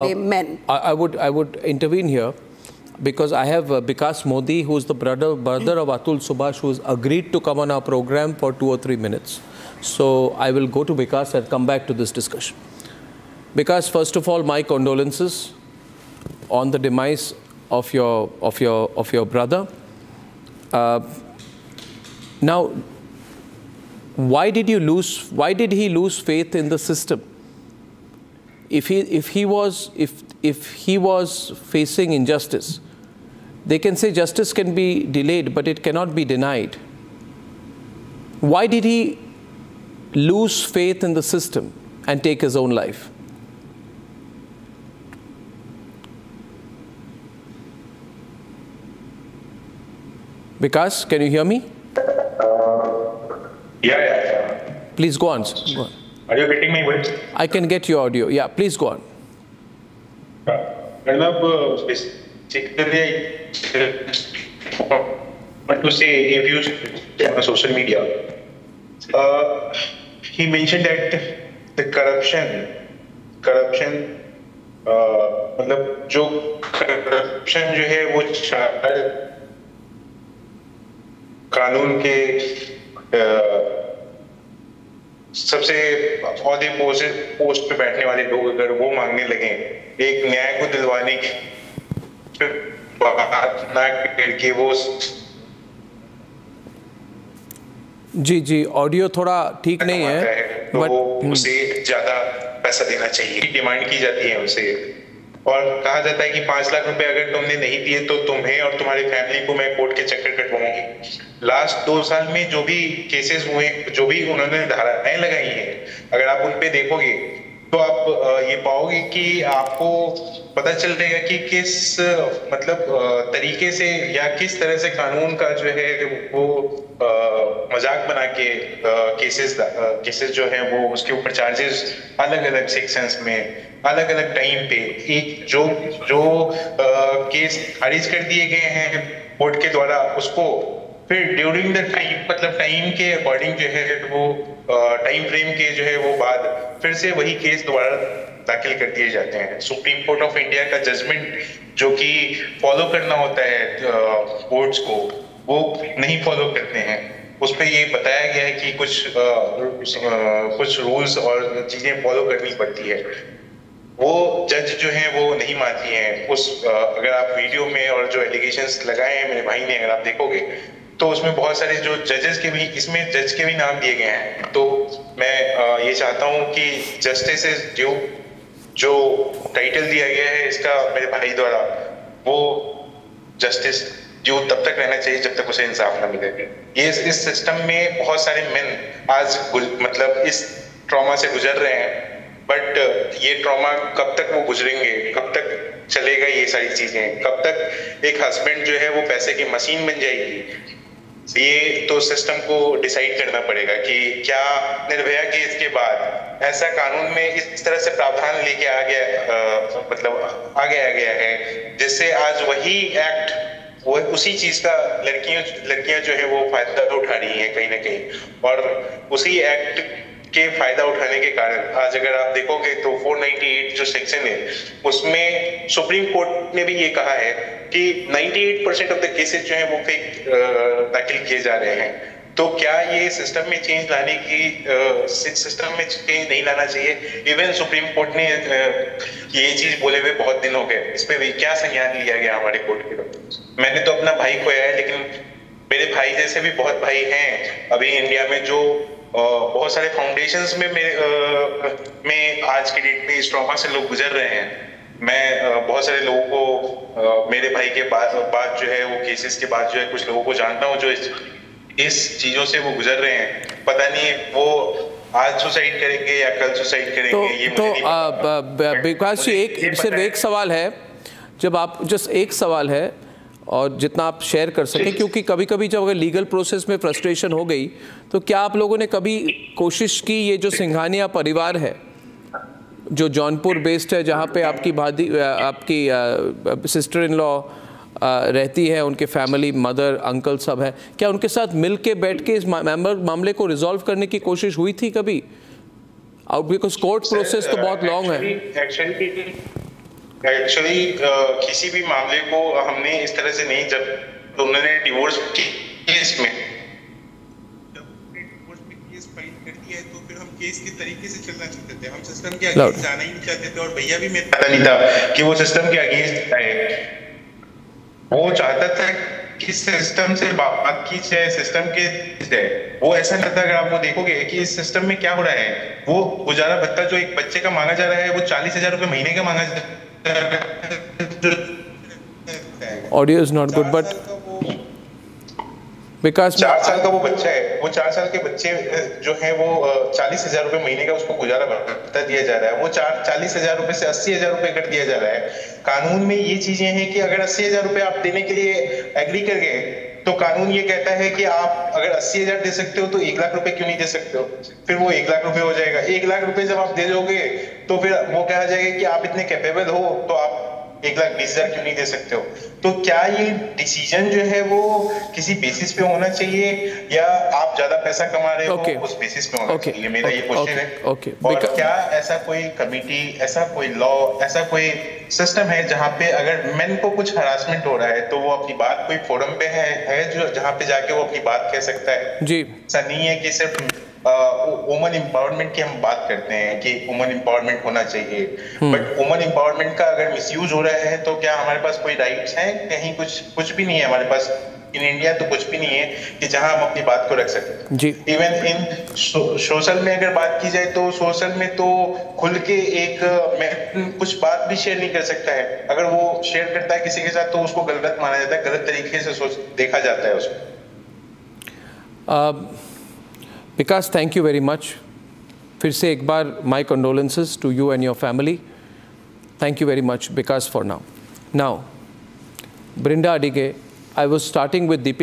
Men. I would intervene here because I have Bikas Modi, who is the brother of Atul Subhash, who has agreed to come on our program for 2 or 3 minutes. So I will go to Bikas and come back to this discussion. Bikas, first of all, my condolences on the demise of your brother. Now, why did he lose faith in the system? If he was facing injustice, they can say justice can be delayed, but it cannot be denied. Why did he lose faith in the system and take his own life? Vikas, can you hear me? Yeah. Please go on. Go on. Are you getting my voice? I can get your audio. Yeah, please go on. Basically, want to say a few on social media. He mentioned that the corruption, मतलब जो corruption जो है वो कानून के सबसे औहदे post पे बैठने वाले लोग अगर वो मांगने लगे एक न्याय को दिलवाने की बात ना करके वो जी ऑडियो थोड़ा ठीक नहीं है तो उसे ज्यादा पैसा देना चाहिए डिमांड की जाती है उसे और कहा जाता है कि 5 लाख रुपए अगर तुमने नहीं दिए तो तुम्हें और तुम्हारी फैमिली को मैं कोर्ट के चक्कर कटवाऊंगी। लास्ट 2 साल में जो भी केसेस हुए, जो भी उन्होंने धाराएं लगाई हैं, अगर आप उन पे देखोगे तो आप ये पाओगे कि आपको पता चल जाएगा कि किस मतलब तरीके से या किस तरह से कानून का जो है वो मजाक बना के केसेस जो है वो उसके ऊपर चार्जेस अलग अलग सेक्शंस में अलग अलग टाइम पे एक जो केस खारिज कर दिए गए हैं कोर्ट के द्वारा उसको फिर ड्यूरिंग द टाइम मतलब टाइम के अकॉर्डिंग जो है वो टाइम फ्रेम के जो है वो बाद फिर से वही केस दोबारा दाखिल कर दिए जाते हैं। सुप्रीम कोर्ट ऑफ इंडिया का जजमेंट जो कि फॉलो करना होता है कोर्ट्स को वो नहीं फॉलो करते हैं। उस पर ये बताया गया है कि कुछ रूल्स और चीजें फॉलो करनी पड़ती है। वो जज जो हैं वो नहीं मानती हैं उस अगर आप वीडियो में और जो एलिगेशंस लगाए हैं मेरे भाई ने अगर आप देखोगे तो उसमें बहुत सारे जो जजेस के भी इसमें जज के भी नाम दिए गए हैं। तो मैं ये चाहता हूं कि जस्टिस इज ड्यू जो टाइटल दिया गया है इसका मेरे भाई द्वारा वो जस्टिस ड्यू तब तक रहना चाहिए जब तक उसे इंसाफ न मिले। ये इस सिस्टम में बहुत सारे मेन आज मतलब इस ट्रॉमा से गुजर रहे हैं बट ये ट्रॉमा कब तक वो गुजरेंगे, कब तक चलेगा ये सारी चीजें, कब तक एक हस्बैंड जो है वो पैसे की मशीन बन जाएगी, ये तो सिस्टम को डिसाइड करना पड़ेगा कि क्या निर्भया केस के बाद ऐसा कानून में इस तरह से प्रावधान लेके आ गया है जिससे आज वही एक्ट वो उसी चीज का लड़कियां जो है वो फायदा उठा रही हैं कहीं ना कहीं और उसी एक्ट के फायदा उठाने के कारण आज अगर आप देखोगे तो 498 जो सेक्शन है उसमें सुप्रीम कोर्ट ने भी ये कहा है कि 98% ऑफ द केसेस जो है वो फेक दाखिल किए जा रहे हैं। तो क्या ये सिस्टम में चेंज लाने की सिस्टम में चेंज नहीं लाना चाहिए? इवन सुप्रीम कोर्ट ने ये चीज बोले हुए बहुत दिन हो गए, इस पे भी क्या संज्ञान लिया गया हमारे कोर्ट के द्वारा? मैंने तो अपना भाई खोया है लेकिन मेरे भाई जैसे भी बहुत भाई हैं अभी इंडिया में जो बहुत सारे फाउंडेशंस में आज की डेट में इस ट्रॉमा से लोग गुजर रहे हैं। मैं बहुत सारे लोगों को मेरे भाई के बाद जो है वो केसेस के बाद जो है कुछ लोगों को जानता हूँ जो इस चीजों से वो गुजर रहे हैं। पता नहीं वो आज सुसाइड करेंगे या कल सुसाइड करेंगे ये मुझे नहीं पता। विकास जी सिर्फ एक सवाल है, जब आप जस्ट एक सवाल है और जितना आप शेयर कर सकें क्योंकि कभी कभी जब अगर लीगल प्रोसेस में फ्रस्ट्रेशन हो गई तो क्या आप लोगों ने कभी कोशिश की ये जो सिंघानिया परिवार है जो जौनपुर बेस्ड है जहाँ पे आपकी सिस्टर इन लॉ रहती है, उनके फैमिली मदर अंकल सब है, क्या उनके साथ मिल के बैठ के इस मामले को रिजॉल्व करने की कोशिश हुई थी कभी? बिकॉज कोर्ट प्रोसेस तो बहुत लॉन्ग है। एक्चुअली किसी भी मामले को हमने इस तरह से नहीं, जब उन्होंने डिवोर्स केस में फाइल कर दिया है तो फिर हम केस के तरीके से चलना चाहते थे, हम सिस्टम के अगेंस्ट जाना ही नहीं चाहते थे। और भैया भी मेरा पता नहीं था कि वो सिस्टम के अगेंस्ट आए, वो चाहता था कि सिस्टम से बात की जाए, सिस्टम के जाए। वो ऐसा नहीं था, अगर आप वो देखोगे कि इस सिस्टम में क्या हो रहा है, वो गुजारा भत्ता जो एक बच्चे का मांगा जा रहा है वो 40,000 रुपए महीने का मांगा जा रहा है। Audio is not good but Vikas 4 साल का वो बच्चा है, वो 4 साल के बच्चे जो है वो 40,000 रुपए महीने का उसको गुजारा भत्ता दिया जा रहा है। वो 40,000 रुपए से 80,000 रुपए कर दिया जा रहा है। कानून में ये चीजें हैं कि अगर 80,000 रुपए आप देने के लिए एग्री कर गए तो कानून ये कहता है कि आप अगर 80,000 दे सकते हो तो 1 लाख रुपए क्यों नहीं दे सकते हो। फिर वो 1 लाख रुपए हो जाएगा। 1 लाख रुपए जब आप दे दोगे तो फिर वो कहा जाएगा कि आप इतने कैपेबल हो तो आप 1,20,000 क्यों नहीं दे सकते हो। तो क्या ये डिसीजन जो है वो किसी बेसिस पे होना चाहिए या आप ज्यादा पैसा कमा रहे हो उस बेसिस पे होना चाहिए, मेरा ये क्वेश्चन है। और क्या ऐसा कोई कमिटी, ऐसा कोई लॉ, ऐसा कोई सिस्टम है जहाँ पे अगर मेन को कुछ हरासमेंट हो रहा है तो वो अपनी बात कोई फोरम पे है जो जहाँ पे जाके वो अपनी बात कह सकता है। जी, ऐसा नहीं है कि सिर्फ वुमन एम्पावरमेंट की हम बात करते हैं कि वुमन एम्पावरमेंट होना चाहिए, बट वुमन एम्पावरमेंट का अगर मिसयूज हो रहा है तो क्या हमारे पास कोई राइट्स हैं? कहीं कुछ भी नहीं है हमारे पास। इन इंडिया तो कुछ भी नहीं है कि जहां हम अपनी बात को रख सकें। जी, इवन इन सोशल में अगर बात की जाए तो सोशल में तो खुल के एक मैं कुछ बात भी शेयर नहीं कर सकता है। अगर वो शेयर करता है किसी के साथ तो उसको गलत माना जाता है, गलत तरीके से देखा जाता है उसको। Vikas, thank you very much. फिर से एक बार my condolences to you and your family. Thank you very much Vikas for now. Brinda Adige, I was starting with Deepika.